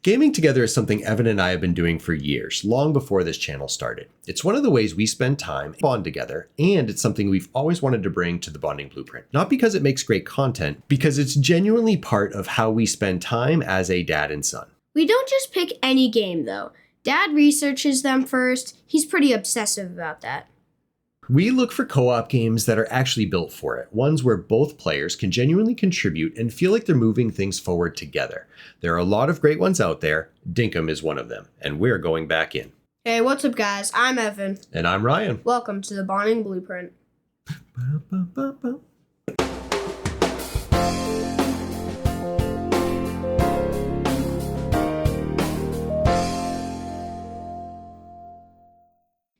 Gaming together is something Evan and I have been doing for years, long before this channel started. It's one of the ways we spend time, bond together, and it's something we've always wanted to bring to the Bonding Blueprint. Not because it makes great content, because it's genuinely part of how we spend time as a dad and son. We don't just pick any game, though. Dad researches them first. He's pretty obsessive about that. We look for co-op games that are actually built for it, ones where both players can genuinely contribute and feel like they're moving things forward together. There are a lot of great ones out there. Dinkum is one of them, and we're going back in. Hey, what's up, guys? I'm Evan. And I'm Ryan. Welcome to the Bonding Blueprint.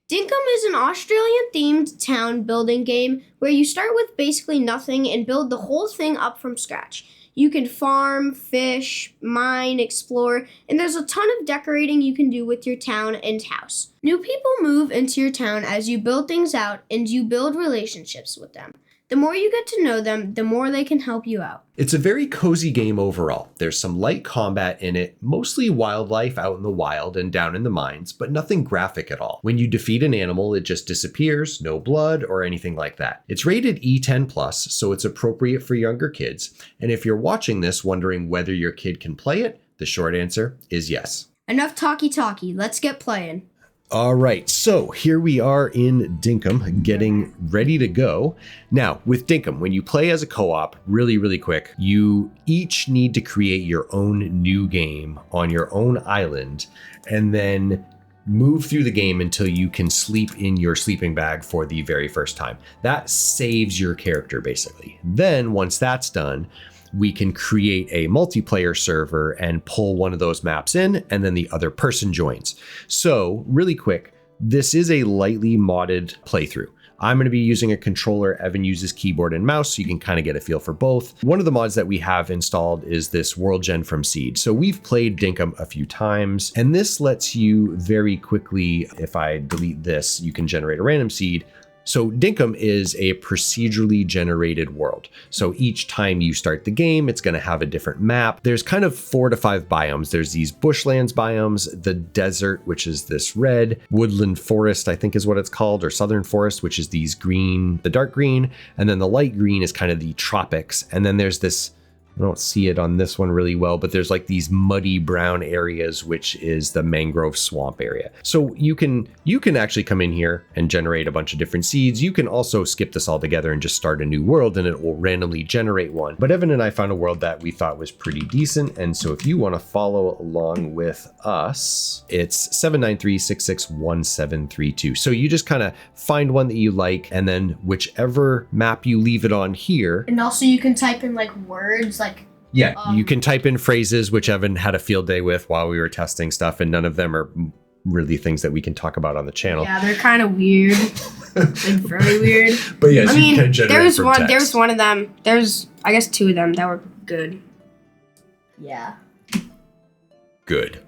Dinkum is an Australian-themed town building game where you start with basically nothing and build the whole thing up from scratch. You can farm, fish, mine, explore, and there's a ton of decorating you can do with your town and house. New people move into your town as you build things out and you build relationships with them. The more you get to know them, the more they can help you out. It's a very cozy game overall. There's some light combat in it, mostly wildlife out in the wild and down in the mines, but nothing graphic at all. When you defeat an animal, it just disappears, no blood or anything like that. It's rated E10+, so it's appropriate for younger kids. And if you're watching this wondering whether your kid can play it, the short answer is yes. Enough talky-talky, let's get playing. All right, so here we are in Dinkum, getting ready to go. Now, with Dinkum, when you play as a co-op, really quick, you each need to create your own new game on your own island, and then move through the game until you can sleep in your sleeping bag for the very first time. That saves your character, basically. Then, once that's done, we can create a multiplayer server and pull one of those maps in, and then the other person joins. So really quick, this is a lightly modded playthrough. I'm going to be using a controller. Evan uses keyboard and mouse, so you can kind of get a feel for both. One of the mods that we have installed is this World Gen from Seed. So we've played Dinkum a few times, and this lets you very quickly, if I delete this, you can generate a random seed. So Dinkum is a procedurally generated world. So each time you start the game, it's going to have a different map. There's kind of 4 to 5 biomes. There's these bushlands biomes, the desert, which is this red, woodland forest, I think is what it's called, or southern forest, which is these green, the dark green, and then the light green is kind of the tropics. And then there's this, I don't see it on this one really well, but there's like these muddy brown areas, which is the mangrove swamp area. So you can actually come in here and generate a bunch of different seeds. You can also skip this all together and just start a new world, and it will randomly generate one. But Evan and I found a world that we thought was pretty decent. And so if you want to follow along with us, it's 793661732. So you just kind of find one that you like, and then whichever map you leave it on here. And also you can type in like words. You can type in phrases, which Evan had a field day with while we were testing stuff, and none of them are really things that we can talk about on the channel. Yeah, they're kind of weird, like very weird. But yes, you can generate there was from one. text. There was one of them. There's, I guess, 2 of them that were good. Yeah. Good.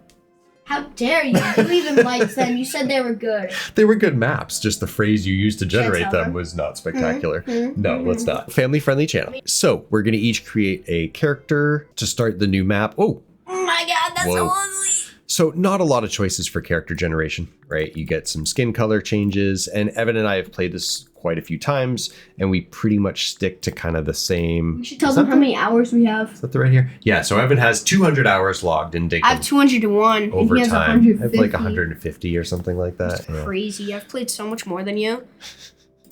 How dare you? You even liked them. You said they were good. They were good maps. Just the phrase you used to generate tell them them. was not spectacular. No, let's not. Family-friendly channel. So we're going to each create a character to start the new map. Oh my God, that's so ugly. So not a lot of choices for character generation, right? You get some skin color changes, and Evan and I have played this quite a few times, and we pretty much stick to kind of the same. We should tell them how many hours we have. Is that the right here? Yeah, so Evan has 200 hours logged in Dinkum. I have 201. Over and he has time. 150. I have like 150 or something like that. That's crazy. I've played so much more than you.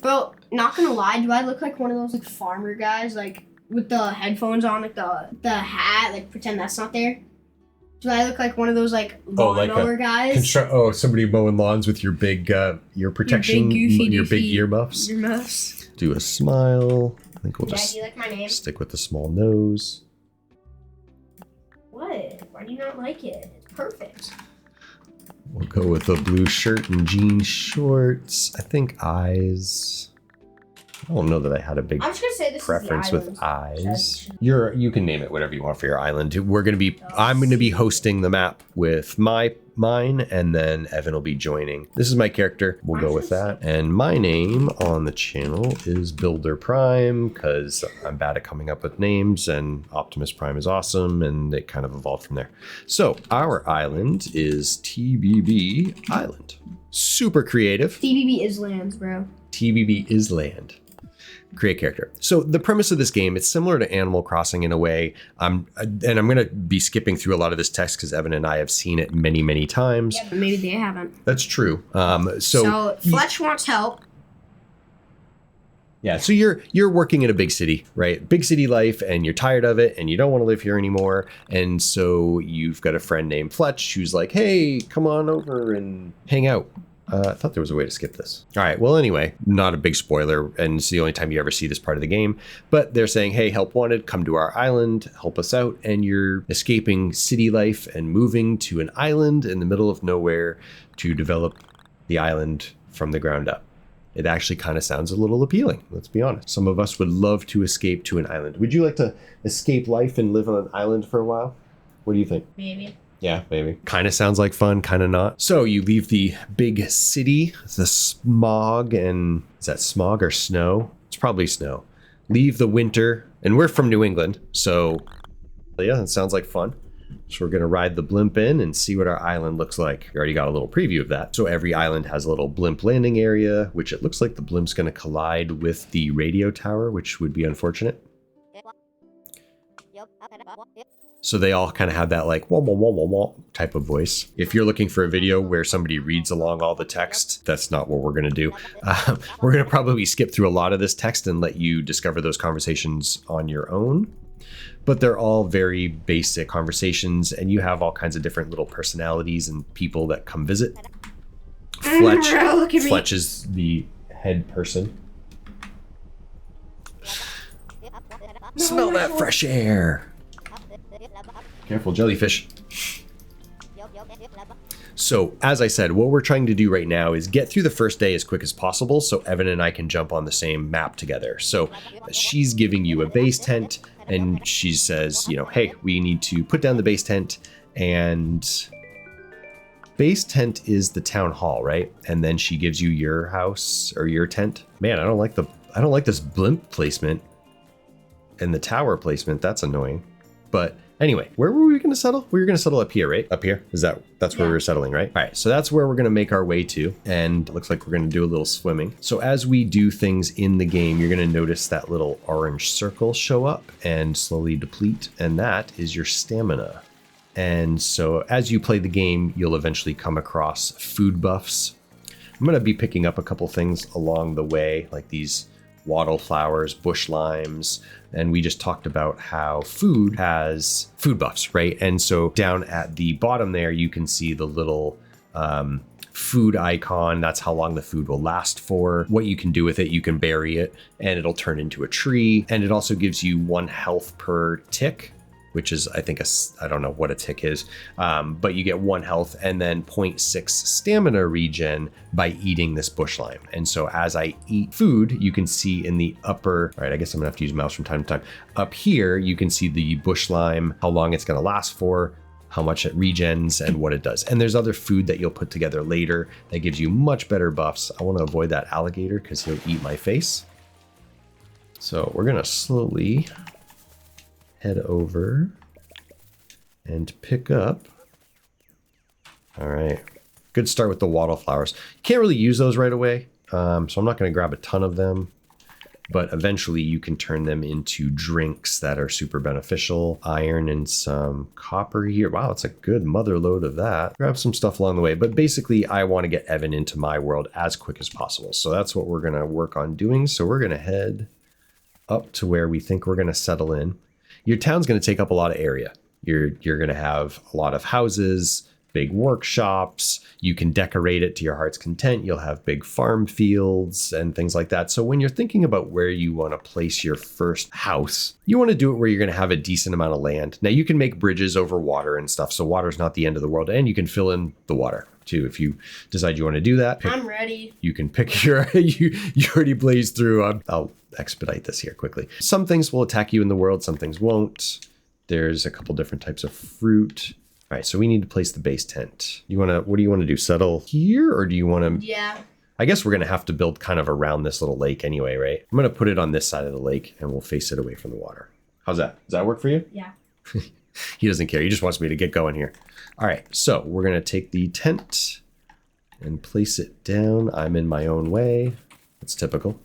Bro, not gonna lie, do I look like one of those like farmer guys, like with the headphones on, like the hat, like pretend that's not there? Do I look like one of those like lawnmower guys? Somebody mowing lawns with your big ear protection, your big earmuffs. Earmuffs. Do a smile. I think we'll Do just you like my name? stick with the small nose. What? Why do you not like it? It's perfect. We'll go with a blue shirt and jean shorts. I think eyes. I don't know that I had a big I'm just gonna say this preference is the with island. eyes. You can name it whatever you want for your island. I'm gonna be hosting the map with mine, and then Evan will be joining. This is my character. We'll go with that. And my name on the channel is Builder Prime, because I'm bad at coming up with names, and Optimus Prime is awesome, and it kind of evolved from there. So our island is TBB Island. Super creative. TBB Islands, bro. TBB Island. Create character. So the premise of this game, it's similar to Animal Crossing in a way. I'm going to be skipping through a lot of this text because Evan and I have seen it many, many times. Yeah, but maybe they haven't. That's true. So Fletch wants help. Yeah, so you're working in a big city, right? Big city life, and you're tired of it, and you don't want to live here anymore. And so you've got a friend named Fletch who's like, hey, come on over and hang out. I thought there was a way to skip this. All right, well, anyway, not a big spoiler, and it's the only time you ever see this part of the game. But they're saying, hey, help wanted, come to our island, help us out. And you're escaping city life and moving to an island in the middle of nowhere to develop the island from the ground up. It actually kind of sounds a little appealing, let's be honest. Some of us would love to escape to an island. Would you like to escape life and live on an island for a while? What do you think? Maybe. Yeah, maybe. Kind of sounds like fun, kind of not. So you leave the big city, the smog, and is that smog or snow? It's probably snow. Leave the winter, and we're from New England, so yeah, that sounds like fun. So we're gonna ride the blimp in and see what our island looks like. We already got a little preview of that. So every island has a little blimp landing area, which it looks like the blimp's gonna collide with the radio tower, which would be unfortunate. So they all kind of have that like wah, wah, wah, wah, wah type of voice. If you're looking for a video where somebody reads along all the text, that's not what we're going to do. We're going to probably skip through a lot of this text and let you discover those conversations on your own. But they're all very basic conversations, and you have all kinds of different little personalities and people that come visit. Fletch is the head person. Smell that fresh air. Careful, jellyfish. So, as I said, what we're trying to do right now is get through the first day as quick as possible so Evan and I can jump on the same map together. So, she's giving you a base tent, and she says, you know, hey, we need to put down the base tent, and base tent is the town hall, right? And then she gives you your house or your tent. Man, I don't like this blimp placement and the tower placement. That's annoying. But anyway, where were we going to settle? We were going to settle up here, right? Up here? That's where we were settling, right? All right, so that's where we're going to make our way to. And it looks like we're going to do a little swimming. So as we do things in the game, you're going to notice that little orange circle show up and slowly deplete. And that is your stamina. And so as you play the game, you'll eventually come across food buffs. I'm going to be picking up a couple things along the way, like these wattle flowers, bush limes, and we just talked about how food has food buffs, right? And so down at the bottom there, you can see the little food icon. That's how long the food will last for. What you can do with it, you can bury it and it'll turn into a tree. And it also gives you 1 health per tick, which is, I think, I don't know what a tick is, but you get 1 health and then 0.6 stamina regen by eating this bush lime. And so as I eat food, you can see in the upper, all right, I guess I'm gonna have to use mouse from time to time. Up here, you can see the bush lime, how long it's gonna last for, how much it regens, and what it does. And there's other food that you'll put together later that gives you much better buffs. I wanna avoid that alligator because he'll eat my face. So we're gonna slowly head over and pick up. All right, good start with the wattle flowers. Can't really use those right away, so I'm not going to grab a ton of them, but eventually you can turn them into drinks that are super beneficial. Iron and some copper here. Wow, it's a good mother load of that. Grab some stuff along the way, but basically I want to get Evan into my world as quick as possible. So that's what we're going to work on doing. So we're going to head up to where we think we're going to settle in. Your town's going to take up a lot of area. You're going to have a lot of houses, big workshops. You can decorate it to your heart's content. You'll have big farm fields and things like that. So when you're thinking about where you want to place your first house, you want to do it where you're going to have a decent amount of land. Now you can make bridges over water and stuff. So water's not the end of the world, and you can fill in the water too if you decide you want to do that. I'm ready. You can pick your, you already blazed through. I'll expedite this here quickly. Some things will attack you in the world. Some things won't. There's a couple different types of fruit. All right, so we need to place the base tent. What do you want to do? Settle here, or do you want to? Yeah. I guess we're going to have to build kind of around this little lake anyway, right? I'm going to put it on this side of the lake, and we'll face it away from the water. How's that? Does that work for you? Yeah. He doesn't care. He just wants me to get going here. All right, so we're going to take the tent and place it down. I'm in my own way. That's typical.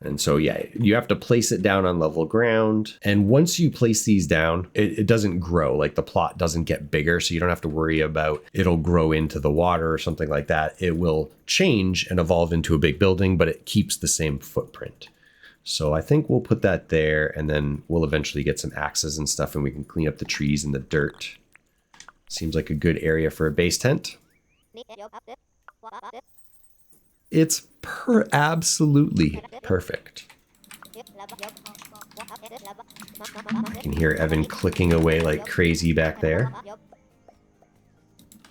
And so, yeah, you have to place it down on level ground. And once you place these down, it doesn't grow. Like the plot doesn't get bigger. So you don't have to worry about it'll grow into the water or something like that. It will change and evolve into a big building, but it keeps the same footprint. So I think we'll put that there, and then we'll eventually get some axes and stuff, and we can clean up the trees and the dirt. Seems like a good area for a base tent. It's absolutely perfect. I can hear Evan clicking away like crazy back there.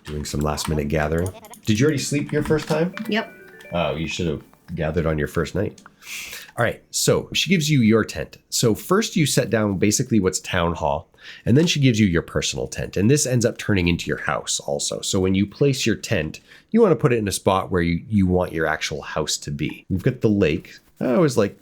Doing some last minute gathering. Did you already sleep your first time? Yep. Oh, you should have gathered on your first night. All right, so she gives you your tent. So first you set down basically what's town hall, and then she gives you your personal tent. And this ends up turning into your house also. So when you place your tent, you want to put it in a spot where you want your actual house to be. We've got the lake. I always like,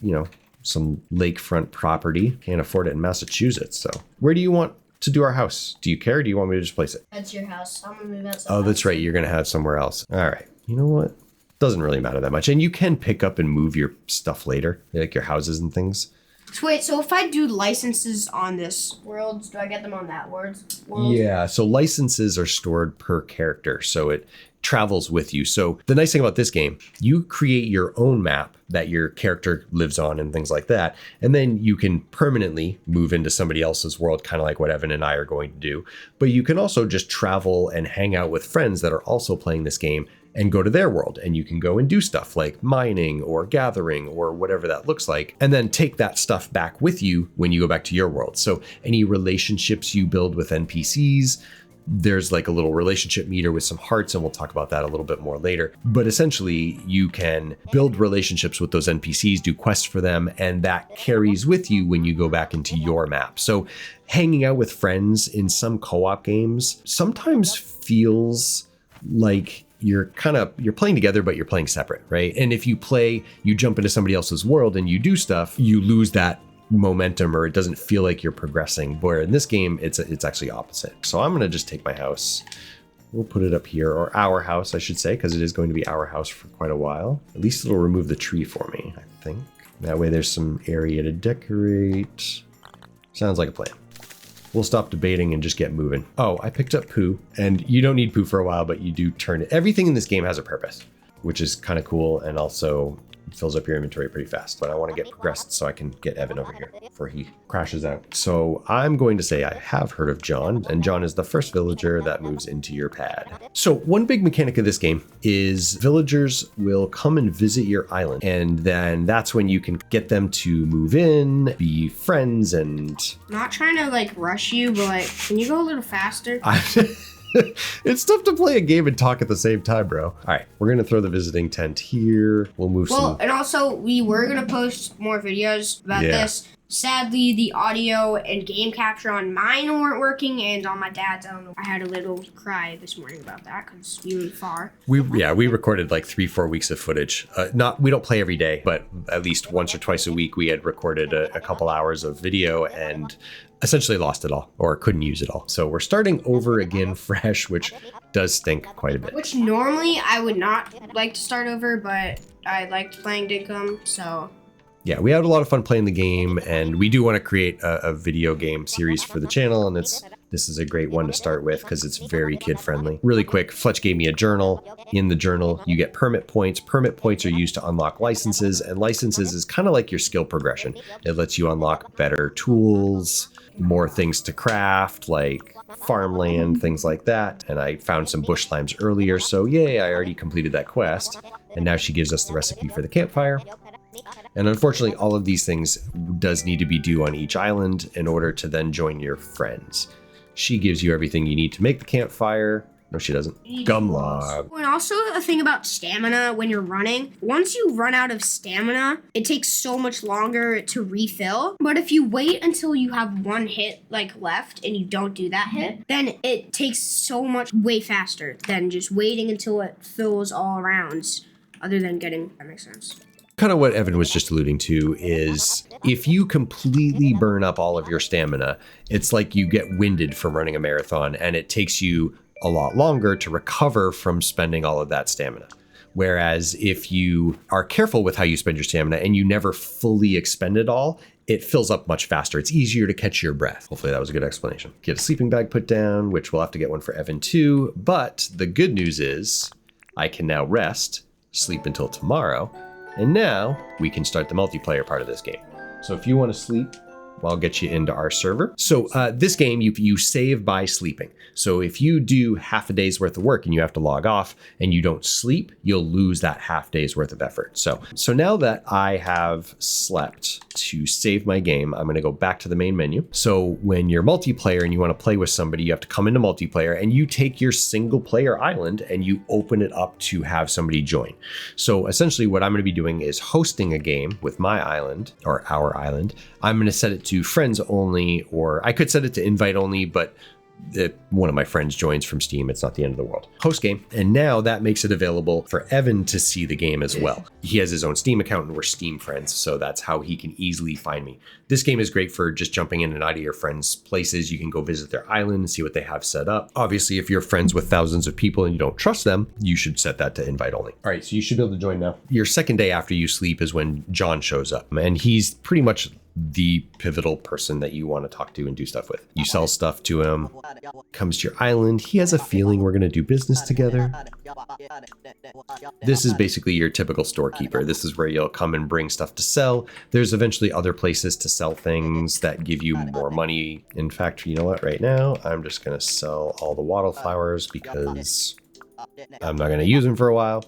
some lakefront property. Can't afford it in Massachusetts. So where do you want to do our house? Do you care? Or do you want me to just place it? That's your house. I'm gonna move outside. Oh, that's right. You're going to have somewhere else. All right. You know what? Doesn't really matter that much. And you can pick up and move your stuff later, like your houses and things. So wait, so if I do licenses on this world, do I get them on that world? Yeah, so licenses are stored per character, so it travels with you. So the nice thing about this game, you create your own map that your character lives on and things like that. And then you can permanently move into somebody else's world, kind of like what Evan and I are going to do. But you can also just travel and hang out with friends that are also playing this game and go to their world, and you can go and do stuff like mining or gathering or whatever that looks like, and then take that stuff back with you when you go back to your world. So any relationships you build with NPCs, there's like a little relationship meter with some hearts, and we'll talk about that a little bit more later. But essentially, you can build relationships with those NPCs, do quests for them, and that carries with you when you go back into your map. So hanging out with friends in some co-op games sometimes feels like you're playing together, but you're playing separate, right? And if you jump into somebody else's world and you do stuff, you lose that momentum, or it doesn't feel like you're progressing. Where in this game, it's actually opposite. So I'm gonna just take my house. We'll put it up here, or our house, I should say, because it is going to be our house for quite a while. At least it'll remove the tree for me, I think. That way there's some area to decorate. Sounds like a plan. We'll stop debating and just get moving. Oh, I picked up poo, and you don't need poo for a while, but you do turn it. Everything in this game has a purpose, which is kind of cool, and also fills up your inventory pretty fast. But I want to get progressed so I can get Evan over here before he crashes out. So I'm going to say I have heard of John, and John is the first villager that moves into your pad. So one big mechanic of this game is villagers will come and visit your island, and then that's when you can get them to move in, be friends, and... I'm not trying to rush you, but can you go a little faster? It's tough to play a game and talk at the same time, bro. All right, we're going to throw the visiting tent here. We'll move some... and also, we were going to post more videos about this. Sadly, the audio and game capture on mine weren't working, and on my dad's, I don't know. I had a little cry this morning about that because we were far. We recorded 3-4 weeks of footage. We don't play every day, but at least once or twice a week we had recorded a couple hours of video and essentially lost it all, or couldn't use it all. So we're starting over again fresh, which does stink quite a bit. Which normally I would not like to start over, but I liked playing Dinkum, so... Yeah, we had a lot of fun playing the game, and we do want to create a video game series for the channel, and this is a great one to start with because it's very kid-friendly. Really quick, Fletch gave me a journal. In the journal, you get permit points. Permit points are used to unlock licenses, and licenses is kind of like your skill progression. It lets you unlock better tools, more things to craft, like farmland, things like that. And I found some bush slimes earlier, so yay, I already completed that quest. And now she gives us the recipe for the campfire. And unfortunately, all of these things does need to be due on each island in order to then join your friends. She gives you everything you need to make the campfire. No, she doesn't. Gum log. And also a thing about stamina when you're running. Once you run out of stamina, it takes so much longer to refill. But if you wait until you have one hit like left and you don't do that hit, then it takes so much way faster than just waiting until it fills all around. Other than getting, that makes sense. Kind of what Evan was just alluding to is if you completely burn up all of your stamina, it's like you get winded from running a marathon and it takes you a lot longer to recover from spending all of that stamina. Whereas if you are careful with how you spend your stamina and you never fully expend it all, it fills up much faster. It's easier to catch your breath. Hopefully that was a good explanation. Get a sleeping bag put down, which we'll have to get one for Evan too. But the good news is I can now rest, sleep until tomorrow, and now we can start the multiplayer part of this game. So if you want to sleep, I'll get you into our server. So this game, you save by sleeping. So if you do half a day's worth of work and you have to log off and you don't sleep, you'll lose that half day's worth of effort. So now that I have slept to save my game, I'm going to go back to the main menu. So when you're multiplayer and you want to play with somebody, you have to come into multiplayer and you take your single player island and you open it up to have somebody join. So essentially what I'm going to be doing is hosting a game with my island or our island. I'm going to set it to friends only, or I could set it to invite only, but one of my friends joins from Steam. It's not the end of the world. Host game. And now that makes it available for Evan to see the game as well. He has his own Steam account and we're Steam friends. So that's how he can easily find me. This game is great for just jumping in and out of your friends' places. You can go visit their island and see what they have set up. Obviously, if you're friends with thousands of people and you don't trust them, you should set that to invite only. All right, so you should be able to join now. Your second day after you sleep is when John shows up. And he's pretty much the pivotal person that you want to talk to and do stuff with. You sell stuff to him, comes to your island. He has a feeling we're going to do business together. This is basically your typical storekeeper. This is where you'll come and bring stuff to sell. There's eventually other places to sell things that give you more money. In fact, you know what? Right now, I'm just going to sell all the wattle flowers because I'm not going to use them for a while.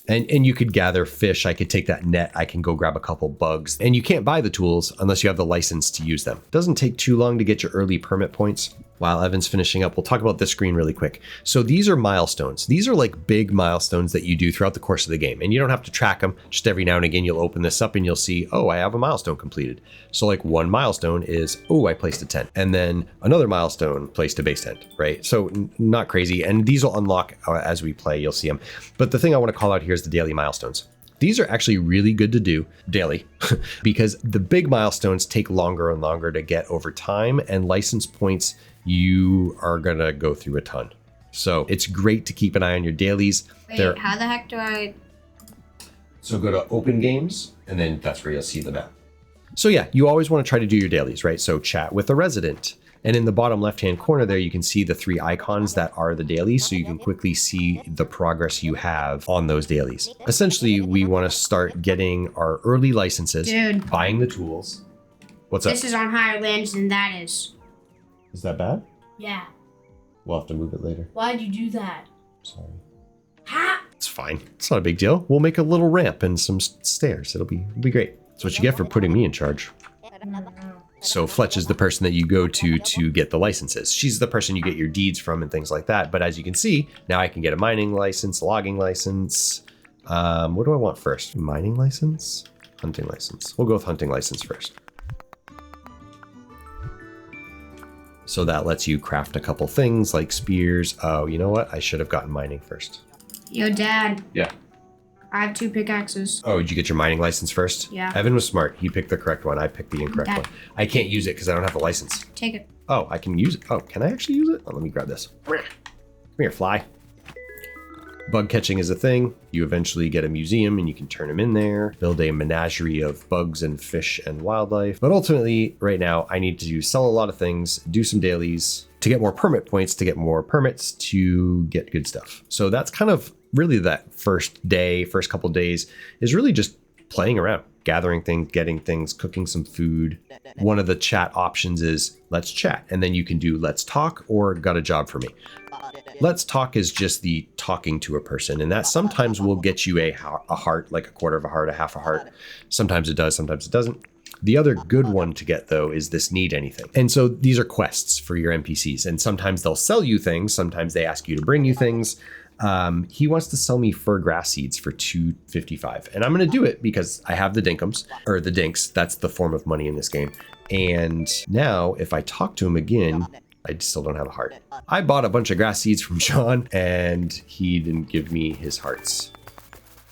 And you could gather fish. I could take that net. I can go grab a couple bugs. And you can't buy the tools unless you have the license to use them. Doesn't take too long to get your early permit points. While Evan's finishing up, we'll talk about this screen really quick. So these are milestones. These are like big milestones that you do throughout the course of the game. And you don't have to track them. Just every now and again, you'll open this up and you'll see, oh, I have a milestone completed. So like one milestone is, oh, I placed a tent. And then another milestone, placed a base tent, right? So not crazy. And these will unlock as we play. You'll see them. But the thing I want to call out here is the daily milestones. These are actually really good to do daily because the big milestones take longer and longer to get over time, and license points you are going to go through a ton. So it's great to keep an eye on your dailies. Wait, how the heck do I... So go to open games, and then that's where you'll see the map. So yeah, you always want to try to do your dailies, right? So chat with a resident. And in the bottom left-hand corner there, you can see the 3 icons that are the dailies, so you can quickly see the progress you have on those dailies. Essentially, we want to start getting our early licenses, buying the tools. What's up? This is on higher lands than that is. Is that bad? Yeah. We'll have to move it later. Why'd you do that? Sorry. Ha! It's fine. It's not a big deal. We'll make a little ramp and some stairs. It'll be great. That's what you get for putting me in charge. So Fletch is the person that you go to get the licenses. She's the person you get your deeds from and things like that. But as you can see, now I can get a mining license, logging license. What do I want first? Mining license? Hunting license. We'll go with hunting license first. So that lets you craft a couple things like spears. Oh, you know what? I should have gotten mining first. Yo, Dad. Yeah. I have 2 pickaxes. Oh, did you get your mining license first? Yeah. Evan was smart. He picked the correct one. I picked the incorrect one. I can't use it because I don't have a license. Take it. Oh, I can use it. Oh, can I actually use it? Oh, let me grab this. Come here, fly. Bug catching is a thing. You eventually get a museum and you can turn them in there, build a menagerie of bugs and fish and wildlife. But ultimately, right now, I need to sell a lot of things, do some dailies to get more permit points, to get more permits, to get good stuff. So that's kind of really that first couple days is really just playing around. gathering things, getting things, cooking some food. One of the chat options is let's chat. And then you can do let's talk or got a job for me. Let's talk is just the talking to a person. And that sometimes will get you a heart, like a quarter of a heart, a half a heart. Sometimes it does, sometimes it doesn't. The other good one to get, though, is this need anything. And so these are quests for your NPCs. And sometimes they'll sell you things. Sometimes they ask you to bring you things. He wants to sell me fir grass seeds for $2.55. And I'm going to do it because I have the Dinkums, or the Dinks. That's the form of money in this game. And now if I talk to him again, I still don't have a heart. I bought a bunch of grass seeds from John and he didn't give me his hearts.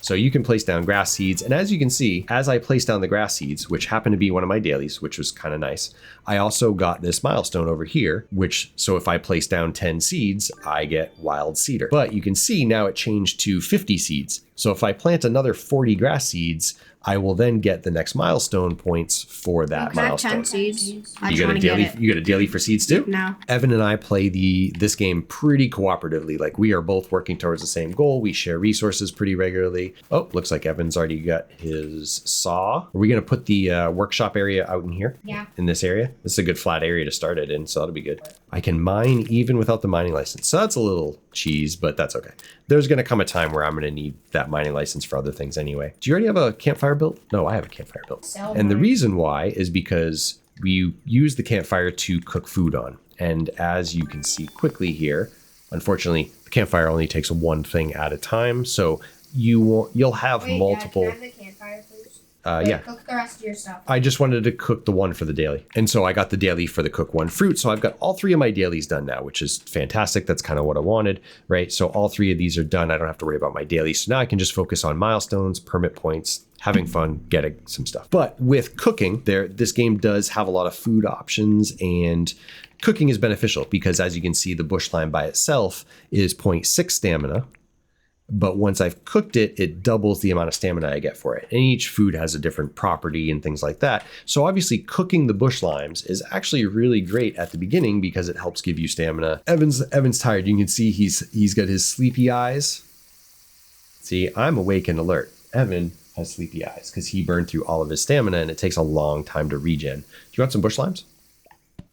So you can place down grass seeds. And as you can see, as I place down the grass seeds, which happened to be one of my dailies, which was kind of nice, I also got this milestone over here, so if I place down 10 seeds, I get wild cedar. But you can see now it changed to 50 seeds. So if I plant another 40 grass seeds, I will then get the next milestone points for that milestone. 10 seeds. You got a daily for seeds too? No. Evan and I play this game pretty cooperatively. Like we are both working towards the same goal. We share resources pretty regularly. Oh, looks like Evan's already got his saw. Are we going to put the workshop area out in here? Yeah. In this area? This is a good flat area to start it in, so that'll be good. I can mine even without the mining license. So that's a little cheese, but that's okay. There's going to come a time where I'm going to need that mining license for other things anyway. Do you already have a campfire built? No, I have a campfire built. And the reason why is because we use the campfire to cook food on. And as you can see quickly here, unfortunately, the campfire only takes one thing at a time. So you'll have multiple. Dad, can I have the campfire, please? Yeah. Cook the rest of your stuff. I just wanted to cook the one for the daily. And so I got the daily for the cook one fruit. So I've got all three of my dailies done now, which is fantastic. That's kind of what I wanted, right? So all three of these are done. I don't have to worry about my dailies. So now I can just focus on milestones, permit points, having fun, getting some stuff. But with cooking, this game does have a lot of food options, and cooking is beneficial because as you can see, the bush lime by itself is 0.6 stamina. But once I've cooked it, it doubles the amount of stamina I get for it. And each food has a different property and things like that. So obviously cooking the bush limes is actually really great at the beginning because it helps give you stamina. Evan's tired. You can see he's got his sleepy eyes. See, I'm awake and alert. Evan has sleepy eyes because he burned through all of his stamina and it takes a long time to regen. Do you want some bush limes?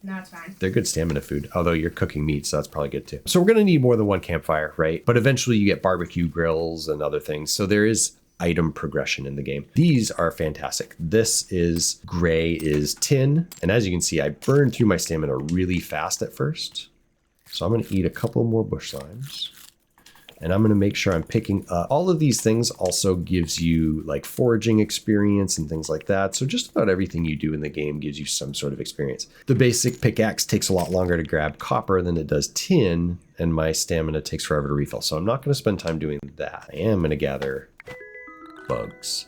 No, it's fine. They're good stamina food, although you're cooking meat, so that's probably good too. So we're going to need more than one campfire, right? But eventually you get barbecue grills and other things. So there is item progression in the game. These are fantastic. This is gray is tin. And as you can see, I burned through my stamina really fast at first. So I'm going to eat a couple more bush limes. And I'm going to make sure I'm picking up. All of these things also gives you like foraging experience and things like that. So just about everything you do in the game gives you some sort of experience. The basic pickaxe takes a lot longer to grab copper than it does tin, and my stamina takes forever to refill. So I'm not going to spend time doing that. I am going to gather bugs.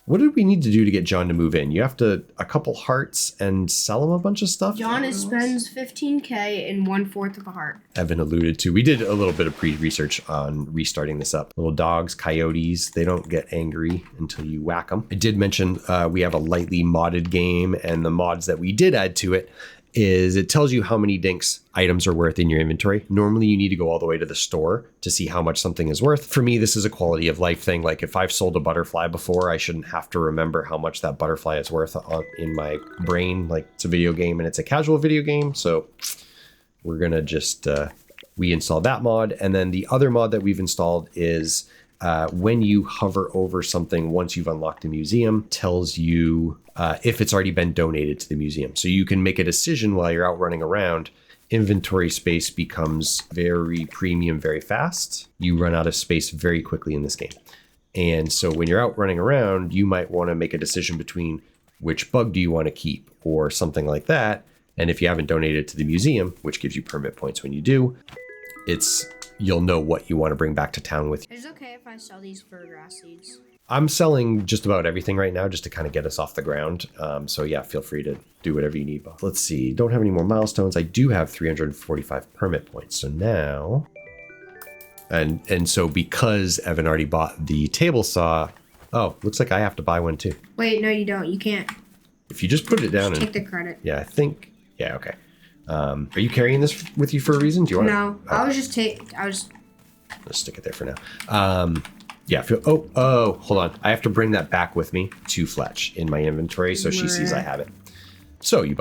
What did we need to do to get John to move in? You have a couple hearts and sell him a bunch of stuff? John spends 15K in 1/4 of a heart. Evan alluded to. We did a little bit of pre-research on restarting this up. Little dogs, coyotes, they don't get angry until you whack them. I did mention we have a lightly modded game, and the mods that we did add to it is it tells you how many dinks items are worth in your inventory. Normally you need to go all the way to the store to see how much something is worth. For me, this is a quality of life thing. Like if I've sold a butterfly before, I shouldn't have to remember how much that butterfly is worth in my brain. Like it's a video game and it's a casual video game. So we're going to just, we installed that mod. And then the other mod that we've installed is when you hover over something, once you've unlocked a museum, tells you if it's already been donated to the museum. So you can make a decision while you're out running around. Inventory space becomes very premium very fast. You run out of space very quickly in this game. And so when you're out running around, you might want to make a decision between which bug do you want to keep or something like that. And if you haven't donated to the museum, which gives you permit points when you do, you'll know what you want to bring back to town with you. Is it okay if I sell these fir grass seeds? I'm selling just about everything right now just to kind of get us off the ground. So yeah, feel free to do whatever you need. Let's see. Don't have any more milestones. I do have 345 permit points. So now, and so because Evan already bought the table saw, oh, looks like I have to buy one too. Wait, no, you don't. You can't. If you just put it down Just take the credit. Yeah, I think. Yeah, okay. Are you carrying this with you for a reason? Do you want No, to? I was just Let's stick it there for now. Yeah. Oh, hold on. I have to bring that back with me to Fletch in my inventory so she sees I have it. So you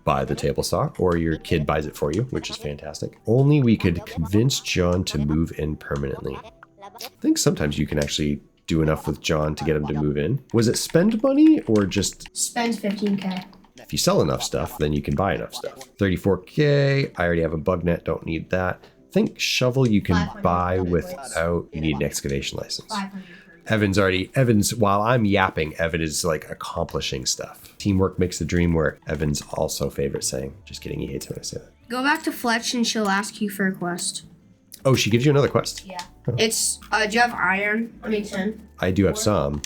buy the table saw, or your kid buys it for you, which is fantastic. Only we could convince John to move in permanently. I think sometimes you can actually do enough with John to get him to move in. Was it spend money or just... Spend 15K. If you sell enough stuff, then you can buy enough stuff. 34K, I already have a bug net, don't need that. I think shovel you can buy without, you need an excavation license. 500. Evans, while I'm yapping, Evan is like accomplishing stuff. Teamwork makes the dream work. Evan's also favorite saying. Just kidding, he hates when I say that. Go back to Fletch and she'll ask you for a quest. Oh, she gives you another quest? Yeah. It's, do you have iron? I mean, tin. I do have some.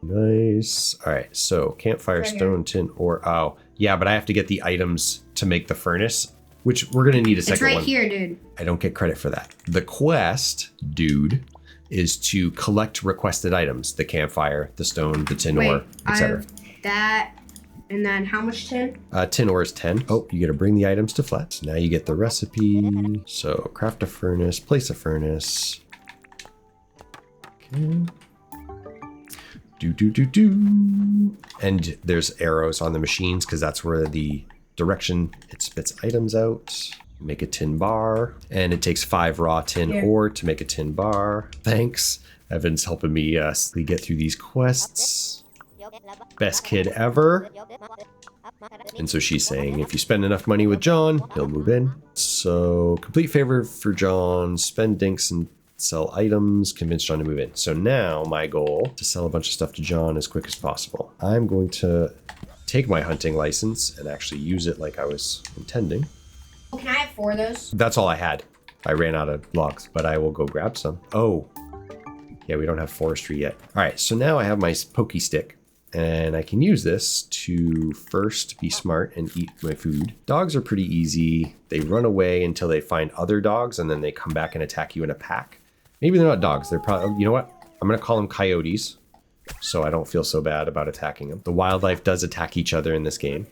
Nice. All right, so campfire, stone, tin, ore. Oh, yeah, but I have to get the items to make the furnace, which we're going to need a second one. It's right here, dude. I don't get credit for that. The quest, dude, is to collect requested items. The campfire, the stone, the tin ore, etc. That, and then how much tin? Tin ore is 10. Oh, you got to bring the items to Fletch. Now you get the recipe. So craft a furnace, place a furnace. Okay. And there's arrows on the machines because that's where the direction it spits items out. Make a tin bar, and it takes 5 raw tin ore to make a tin bar. Thanks. Evan's helping me get through these quests. Best kid ever. And so she's saying, if you spend enough money with John, he'll move in. So complete favor for John, spend dinks and sell items, convince John to move in. So now my goal to sell a bunch of stuff to John as quick as possible. I'm going to take my hunting license and actually use it like I was intending. Oh, can I have 4 of those? That's all I had. I ran out of logs, but I will go grab some. Oh, yeah, we don't have forestry yet. All right, so now I have my pokey stick, and I can use this to first be smart and eat my food. Dogs are pretty easy. They run away until they find other dogs, and then they come back and attack you in a pack. Maybe they're not dogs. They're probably, you know what? I'm going to call them coyotes, so I don't feel so bad about attacking them. The wildlife does attack each other in this game,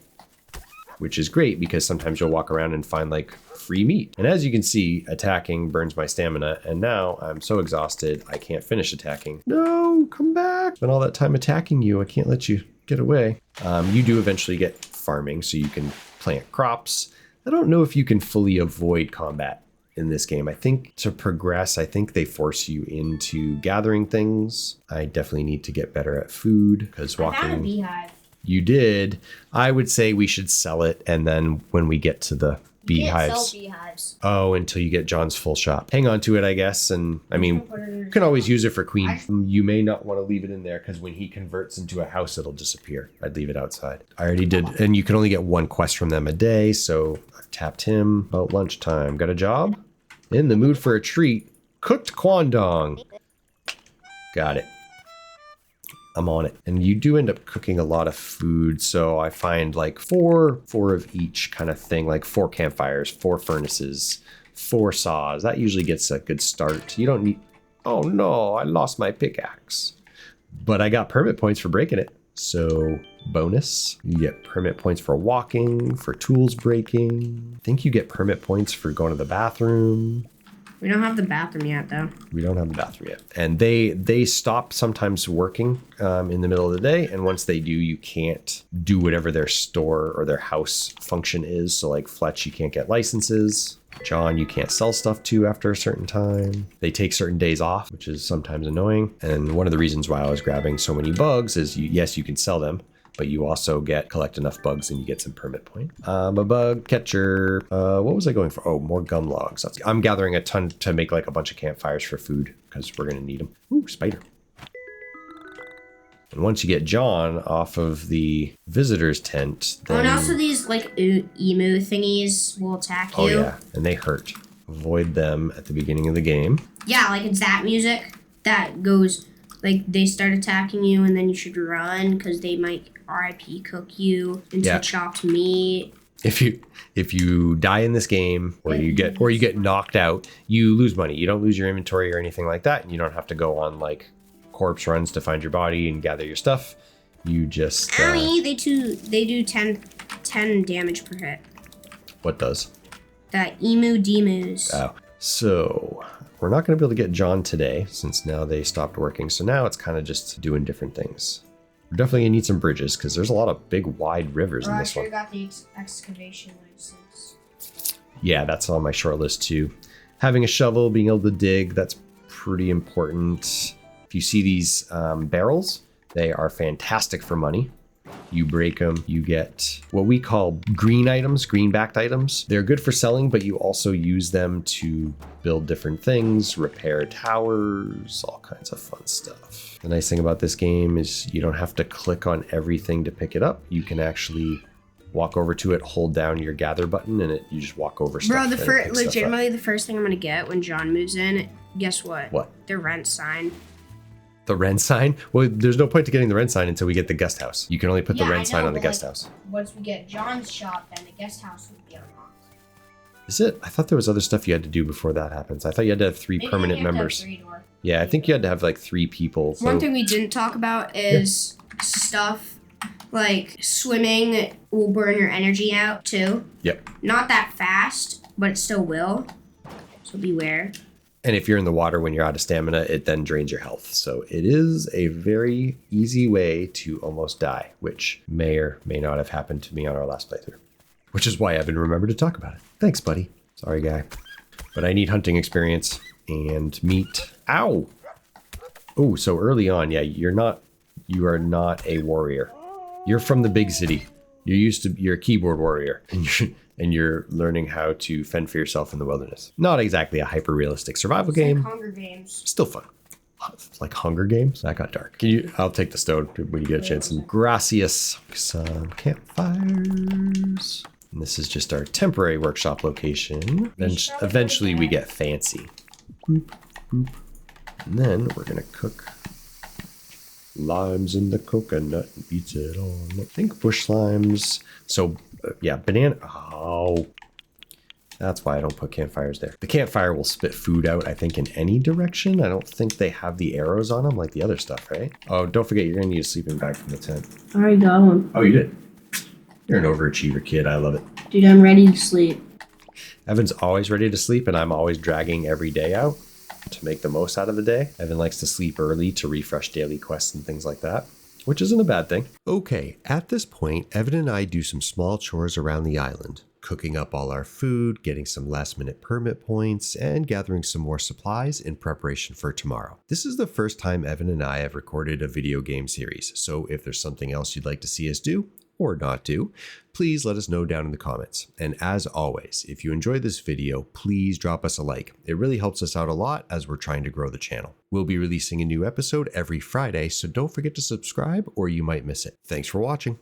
which is great because sometimes you'll walk around and find like free meat. And as you can see, attacking burns my stamina. And now I'm so exhausted, I can't finish attacking. No, come back. Spent all that time attacking you. I can't let you get away. You do eventually get farming, so you can plant crops. I don't know if you can fully avoid combat in this game. I think to progress, I think they force you into gathering things. I definitely need to get better at food because walking... I found a beehive. You did. I would say we should sell it, and then when we get to the beehives. You can't sell beehives. Oh, until you get John's full shop. Hang on to it, I guess. And I mean, you can always use it for queen. You may not want to leave it in there because when he converts into a house, it'll disappear. I'd leave it outside. I already did. And you can only get 1 quest from them a day. So I've tapped him about lunchtime. Got a job? In the mood for a treat. Cooked quandong. Got it. I'm on it. And you do end up cooking a lot of food. So I find like four of each kind of thing, like 4 campfires, 4 furnaces, 4 saws. That usually gets a good start. You don't need, oh no, I lost my pickaxe. But I got permit points for breaking it. So bonus, you get permit points for walking, for tools breaking. I think you get permit points for going to the bathroom. We don't have the bathroom yet, though. We don't have the bathroom yet. And they stop sometimes working in the middle of the day. And once they do, you can't do whatever their store or their house function is. So like Fletch, you can't get licenses. John, you can't sell stuff to after a certain time. They take certain days off, which is sometimes annoying. And one of the reasons why I was grabbing so many bugs is, yes, you can sell them, but you also collect enough bugs and you get some permit point. A bug catcher. What was I going for? Oh, more gum logs. I'm gathering a ton to make like a bunch of campfires for food because we're going to need them. Ooh, spider. And once you get John off of the visitor's tent, then... Oh, and also these like emu thingies will attack you. Oh yeah, and they hurt. Avoid them at the beginning of the game. Yeah, like it's that music that goes... Like, they start attacking you, and then you should run, because they might RIP cook you into chopped meat. If you die in this game, or you get knocked out, you lose money. You don't lose your inventory or anything like that, and you don't have to go on, like, corpse runs to find your body and gather your stuff. You just... Owie, they do 10 damage per hit. What does? The emu demus. Oh. So, We're not going to be able to get John today since now they stopped working. So now it's kind of just doing different things. We're definitely going to need some bridges because there's a lot of big, wide rivers in this one. I got the excavation license. Yeah, that's on my short list too. Having a shovel, being able to dig, that's pretty important. If you see these barrels, they are fantastic for money. You break them, you get what we call green items, green-backed items. They're good for selling, but you also use them to build different things, repair towers, all kinds of fun stuff. The nice thing about this game is you don't have to click on everything to pick it up. You can actually walk over to it, hold down your gather button, and you just walk over stuff. Bro, legitimately the first thing I'm gonna get when John moves in, guess what? What? The rent sign. The rent sign? Well, there's no point to getting the rent sign until we get the guest house. You can only put the rent sign on the guest house. Once we get John's shop, then the guest house would be unlocked. Is it? I thought there was other stuff you had to do before that happens. I thought you had to have three permanent members. Yeah, I think you had to have like 3 people. So. One thing we didn't talk about is stuff like swimming will burn your energy out too. Yep. Not that fast, but it still will. So beware. And if you're in the water when you're out of stamina, it then drains your health. So it is a very easy way to almost die, which may or may not have happened to me on our last playthrough. Which is why Evan remembered to talk about it. Thanks, buddy. Sorry, guy. But I need hunting experience and meat. Ow! Oh, so early on, yeah, you are not a warrior. You're from the big city. You're a keyboard warrior. And you're learning how to fend for yourself in the wilderness. Not exactly a hyper-realistic survival game. Like Hunger Games. Still fun. It's like Hunger Games? That got dark. I'll take the stone when you get a chance. And gracias. Some campfires. And this is just our temporary workshop location. Then eventually we get fancy. Boop, boop. And then we're going to cook limes in the coconut and beats it all. I think bush limes. So yeah, banana. Oh, that's why I don't put campfires there. The campfire will spit food out, I think, in any direction. I don't think they have the arrows on them like the other stuff, right? Oh, don't forget, you're going to need a sleeping bag from the tent. I already got one. Oh, you did? You're an overachiever, kid. I love it. Dude, I'm ready to sleep. Evan's always ready to sleep, and I'm always dragging every day out to make the most out of the day. Evan likes to sleep early to refresh daily quests and things like that, which isn't a bad thing. Okay, at this point, Evan and I do some small chores around the island, cooking up all our food, getting some last-minute permit points, and gathering some more supplies in preparation for tomorrow. This is the first time Evan and I have recorded a video game series, so if there's something else you'd like to see us do, or not do, please let us know down in the comments. And as always, if you enjoyed this video, please drop us a like. It really helps us out a lot as we're trying to grow the channel. We'll be releasing a new episode every Friday, so don't forget to subscribe or you might miss it. Thanks for watching.